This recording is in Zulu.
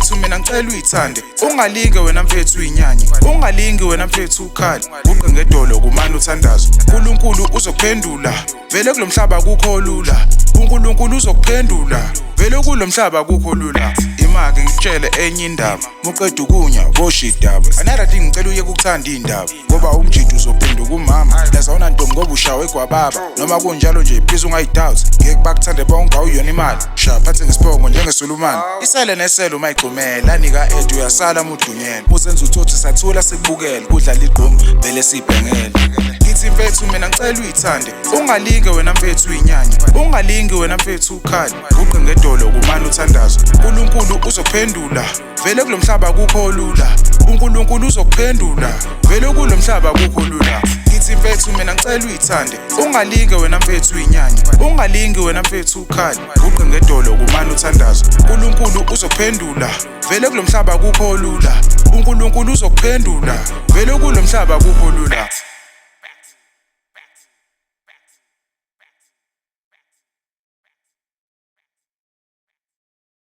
mfethu mina ngicela uyithande. Ungalinge wena mfethu uyinyanye, ungalingi wena mfethu ukhali. Uqe ngedolo kumane uthandazo, uNkulunkulu uzokuphendula. Vele kulomhlaba akukho lula, uNkulunkulu uzokuphendula. Vele kulomhlaba akukho lula. Imake ngitshele enye indaba, muqeda ukunya boshidaba. Another ngicela uye kukuthanda indaba, ngoba umjidi uzophenduka umama. Lazawona ntombi ngoba ushawe kwababa, noma kunjalo nje please ungayidoubt. Ngeke bakuthande bonke awuyona imali, shaphathe ngesibongo njengeSulumane. Isele nesele uma igqumela, anika Ed uyasala mudunyela. Usenza uthothi sathula sikubukela, udlala igqomu vele sibhengele. Ngithi mfethu mina ngicela uyithande, ungalinge wena mfethu uyinyanye, ungalingi wena mfethu ukhali. Uqe ngedolo kumane uthandazo, uNkulunkulu uzokuphendula. Vele kulomhlaba akukho lula, uNkulunkulu uzokuphendula. Vele kulomhlaba akukho lula. Ngithi mfethu mina ngicela uyithande, ungalinge wena mfethu uyinyanye, ungalingi wena mfethu ukhali. Uqe ngedolo kumane uthandazo, uNkulunkulu uzokuphendula. Vele kulomhlaba akukho lula, uNkulunkulu uzokuphendula. Vele kulomhlaba akukho lula.